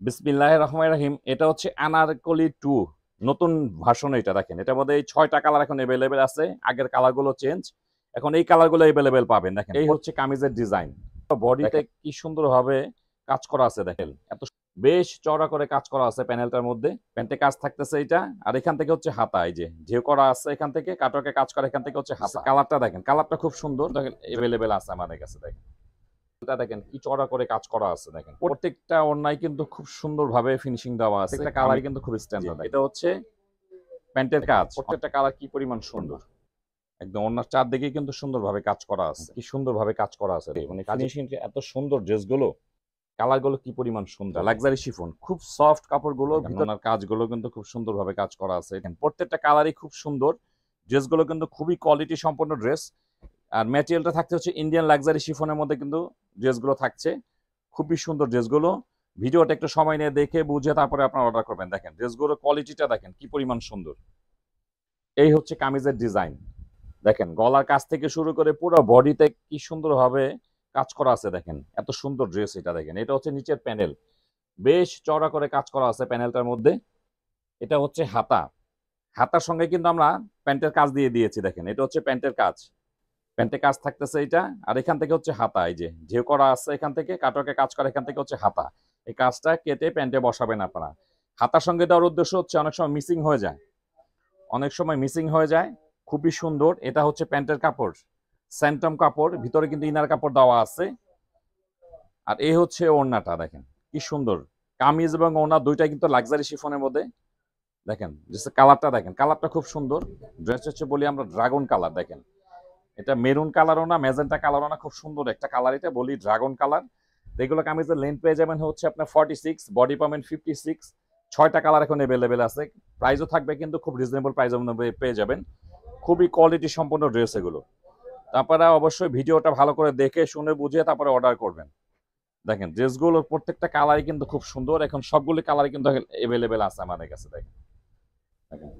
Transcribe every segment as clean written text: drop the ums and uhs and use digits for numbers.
বিসমিল্লাহির রহমানির রহিম। এটা হচ্ছে আনারকলি 2 নতুন ভার্সন। এটা দেখেন, এটার মধ্যে এই 6টা কালার এখন अवेलेबल আছে। আগের কালারগুলো চেঞ্জ, এখন এই কালারগুলো अवेलेबल পাবেন। দেখেন, এই হচ্ছে কামিজের ডিজাইন। বডিতে কি সুন্দরভাবে কাজ করা আছে দেখেন, এত বেশ চওড়া করে কাজ করা আছে প্যানেলটার মধ্যে। প্যান্টে কাজ থাকতেছে এটা, আর এখান থেকে হচ্ছে হাতা, এই যে ঢেউ করা আছে এখান থেকে, কাটকে কাজ করা এখান থেকে হচ্ছে হাতা। কালারটা দেখেন, কালারটা খুব সুন্দর দেখেন, अवेलेबल আছে আমাদের কাছে। দেখেন দেখেন কি চড়া করে কাজ করা আছে। দেখেন প্রত্যেকটা ওড়নায় কিন্তু খুব সুন্দরভাবে ফিনিশিং দেওয়া আছে। একটা কালার কিন্তু খুব স্ট্যান্ডার্ড। এটা হচ্ছে প্যান্টের কাজ, প্রত্যেকটা কালার কি পরিমাণ সুন্দর। একদম ওড়নার চারদিকে কিন্তু সুন্দরভাবে কাজ করা আছে, কি সুন্দরভাবে কাজ করা আছে। মানে ফিনিশিং এত সুন্দর, ড্রেসগুলো কালারগুলো কি পরিমাণ সুন্দর। লাক্সারি শিফন, খুব সফট কাপড়গুলো, ভিতরের কাজগুলো কিন্তু খুব সুন্দরভাবে কাজ করা আছে। প্রত্যেকটা কালারই খুব সুন্দর। ড্রেসগুলো কিন্তু খুবই কোয়ালিটি সম্পন্ন ড্রেস। আর ম্যাটেরিয়ালটা থাকতে হচ্ছে ইন্ডিয়ান লাক্সারি শিফনের মধ্যে কিন্তু ড্রেসগুলো থাকছে। খুবই সুন্দর ড্রেসগুলো। ভিডিওটা একটু সময় নিয়ে দেখে বুঝে তারপরে আপনারা অর্ডার করবেন। দেখেন ড্রেসগুলোর কোয়ালিটিটা দেখেন কি পরিমাণ সুন্দর। এই হচ্ছে কামিজের ডিজাইন। দেখেন গলার কাছ থেকে শুরু করে পুরো বডিতে কি সুন্দরভাবে কাজ করা আছে। দেখেন এত সুন্দর ড্রেস। এটা দেখেন, এটা হচ্ছে নিচের প্যানেল, বেশ চওড়া করে কাজ করা আছে প্যানেলটার মধ্যে। এটা হচ্ছে হাতা, হাতার সঙ্গে কিন্তু আমরা প্যান্টের কাজ দিয়ে দিয়েছি। দেখেন এটা হচ্ছে প্যান্টের কাজ, প্যান্টে কাজ থাকতেছে এটা, আর এখান থেকে হচ্ছে হাতা, এই যে ঢেউ করা আছে এখান থেকে, কাটকে কাজ করা এখান থেকে হচ্ছে হাতা। এই কাজটা কেটে প্যান্টে বসাবেন আপনারা। হাতার সঙ্গে দেওয়ার উদ্দেশ্য হচ্ছে অনেক সময় মিসিং হয়ে যায়, অনেক সময় মিসিং হয়ে যায়। খুবই সুন্দর। এটা হচ্ছে প্যান্টের কাপড়, স্যান্টম কাপড়, ভিতরে কিন্তু ইনার কাপড় দেওয়া আছে। আর এই হচ্ছে ওড়নাটা, দেখেন কি সুন্দর। কামিজ এবং ওড়না দুইটাই কিন্তু লাক্সারি শিফনের মধ্যে। দেখেন কালারটা, দেখেন কালারটা খুব সুন্দর। ড্রেস হচ্ছে বলি আমরা ড্রাগন কালার। দেখেন এটা মেরুন কালারও না, ম্যাজেন্টা কালারও না, খুব সুন্দর একটা কালার। এটা বলি ড্রাগন কালার। এগুলো কামিজের লেন্থ পেয়ে যাবেন হচ্ছে আপনার 46, বডি পাবেন 56। 6টা কালার এখন अवेलेबल আছে। প্রাইসও থাকবে কিন্তু খুব রিজনেবল প্রাইসের মধ্যে পেয়ে যাবেন। খুবই কোয়ালিটি সম্পন্ন ড্রেস এগুলো। আপনারা অবশ্যই ভিডিওটা ভালো করে দেখে শুনে বুঝে তারপরে অর্ডার করবেন। দেখেন ড্রেসগুলোর প্রত্যেকটা কালারই কিন্তু খুব সুন্দর। এখন সবগুলো কালারই কিন্তু अवेलेबल আছে আমাদের কাছে। দেখেন দেখেন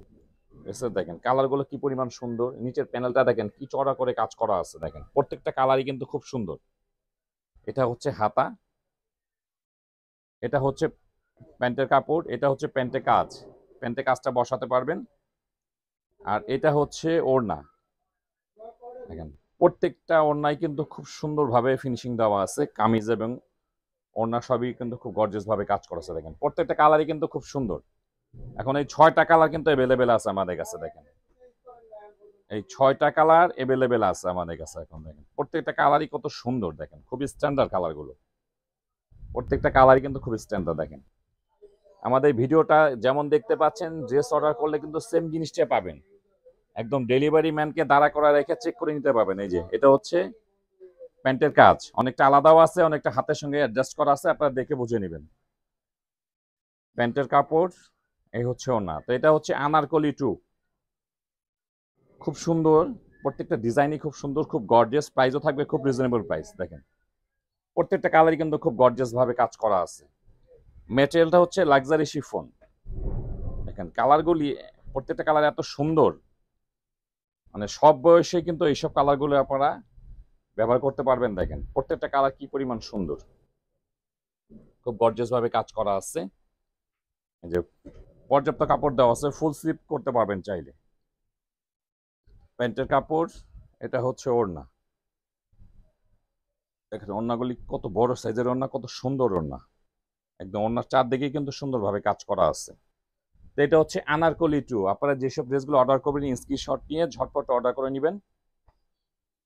দেখেন কালারগুলো কি পরিমাণ সুন্দর। নিচের প্যানেলটা দেখেন কি চড়া করে কাজ করা আছে। দেখেন প্রত্যেকটা কালারই কিন্তু খুব সুন্দর। এটা হচ্ছে হাতা, এটা হচ্ছে প্যান্টের কাপড়, এটা হচ্ছে প্যান্টে কাজ, প্যান্টে কাজটা বসাতে পারবেন। আর এটা হচ্ছে ওড়না। দেখেন প্রত্যেকটা ওড়নায় কিন্তু খুব সুন্দরভাবে ফিনিশিং দেওয়া আছে। কামিজ এবং ওড়না সবই কিন্তু খুব গর্জিয়াস ভাবে কাজ করেছে। দেখেন প্রত্যেকটা কালারই কিন্তু খুব সুন্দর। এখন এই 6টা কালার কিন্তু अवेलेबल আছে আমাদের কাছে। দেখেন এই 6টা কালার अवेलेबल আছে আমাদের কাছে এখন। দেখেন প্রত্যেকটা কালারই কত সুন্দর। দেখেন খুবই স্ট্যান্ডার্ড কালারগুলো, প্রত্যেকটা কালারই কিন্তু খুব স্ট্যান্ডার্ড। দেখেন আমাদের ভিডিওটা যেমন দেখতে পাচ্ছেন, ড্রেস অর্ডার করলে কিন্তু সেম জিনিসটা পাবেন। একদম ডেলিভারি ম্যানকে দাঁড়া করা রেখে চেক করে নিতে পারবেন। এই যে এটা হচ্ছে প্যান্টের কাজ, অনেকটা আলাদাও আছে, অনেকটা হাতের সঙ্গে অ্যাডজাস্ট করা আছে, আপনারা দেখে বুঝে নেবেন। প্যান্টের কাপড়, এই হচ্ছে ওড়না। তো এটা হচ্ছে আনারকলি 2, খুব সুন্দর। প্রত্যেকটা ডিজাইনই খুব সুন্দর, খুব গর্জিয়াস। প্রাইসও থাকবে খুব রিজনেবল প্রাইস। দেখেন প্রত্যেকটা কালারই কিন্তু খুব গর্জিয়াস ভাবে কাজ করা আছে। ম্যাটেরিয়ালটা হচ্ছে লাক্সারি শিফন। দেখেন কালারগুলি, প্রত্যেকটা কালার এত সুন্দর। মানে সব বয়সে কিন্তু এইসব কালারগুলো আপনারা ব্যবহার করতে পারবেন। দেখেন প্রত্যেকটা কালার কি পরিমাণ সুন্দর, খুব গর্জিয়াস ভাবে কাজ করা আছে। এই যে পর্যাপ্ত কাপড় দেওয়া আছে, ফুল স্লিপ করতে পারবেন চাইলে। প্যান্টের কাপড়, এটা হচ্ছে ওড়না। দেখেন ওড়নাগুলি কত বড় সাইজের ওড়না, কত সুন্দর ওড়না। একদম ওড়নার চারদিকে কিন্তু সুন্দরভাবে কাজ করা আছে। তো এটা হচ্ছে আনারকলি 2। আপনারা যেসব ড্রেসগুলো অর্ডার করবেন স্ক্রিনশট নিয়ে ঝটপট অর্ডার করে নেবেন।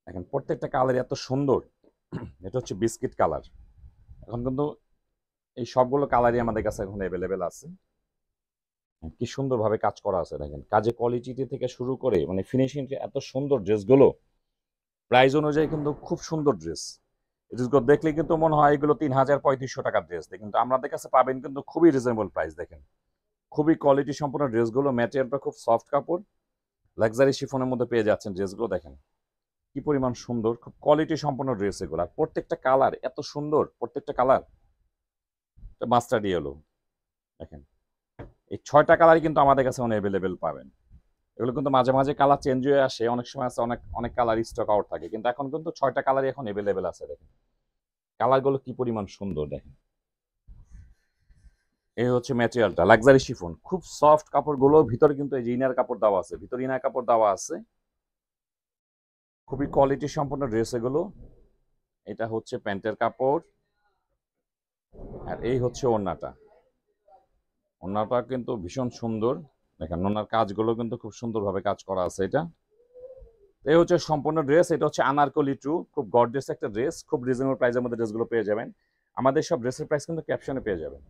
দেখেন প্রত্যেকটা কালার এত সুন্দর। এটা হচ্ছে বিস্কিট কালার। এখন কিন্তু এই সবগুলো কালারই আমাদের কাছে এখন अवेलेबल আছে। কি সুন্দরভাবে কাজ করা আছে। দেখেন কাজের কোয়ালিটি থেকে শুরু করে মানে ফিনিশিং এত সুন্দর। ড্রেসগুলো প্রাইস অনুযায়ী কিন্তু খুব সুন্দর ড্রেস। ড্রেসগুলো দেখলে কিন্তু মনে হয় এগুলো 3000-3500 টাকার ড্রেস, কিন্তু আমাদের কাছে পাবেন কিন্তু খুবই রিজনেবল প্রাইস। দেখেন খুবই কোয়ালিটি সম্পন্ন ড্রেসগুলো, ম্যাটেরিয়ালটা খুব সফট কাপড়, লাক্সারি শিফনের মধ্যে পেয়ে যাচ্ছেন ড্রেসগুলো। দেখেন কি পরিমাণ সুন্দর, খুব কোয়ালিটি সম্পন্ন ড্রেস এগুলো। আর প্রত্যেকটা কালার এত সুন্দর, প্রত্যেকটা কালার। Mustard yellow. দেখেন এই 6টা কালারই কিন্তু আমাদের কাছে অ্যাভেলেবেল পাবেন। এগুলো কিন্তু মাঝে মাঝে কালার চেঞ্জ হয়ে আসে, অনেক সময় আছে অনেক অনেক কালার স্টক আউট থাকে, কিন্তু এখন কিন্তু 6টা কালারই এখন अवेलेबल আছে। দেখেন কালারগুলো কি পরিমাণ সুন্দর। দেখেন এই হচ্ছে ম্যাটেরিয়ালটা, লাক্সারি শিফন, খুব সফট কাপড়গুলো। ভিতরে কিন্তু এই যে ইনার কাপড় দেওয়া আছে, ভিতরে ইনার কাপড় দেওয়া আছে। খুবই কোয়ালিটি সম্পন্ন ড্রেস এগুলো। এটা হচ্ছে প্যান্টের কাপড়, আর এই হচ্ছে ওড়নাটা। ওড়নাটা কিন্তু ভীষণ সুন্দর, দেখেন ওড়নার কাজগুলো কিন্তু খুব সুন্দরভাবে কাজ করা আছে। এটা এই হচ্ছে সম্পূর্ণ ড্রেস। এটা হচ্ছে আনারকলি টু, খুব গর্জিয়াস একটা ড্রেস, খুব রিজনেবল প্রাইসের মধ্যে ড্রেসগুলো পেয়ে যাবেন। আমাদের সব ড্রেসের প্রাইস কিন্তু ক্যাপশনে পেয়ে যাবেন।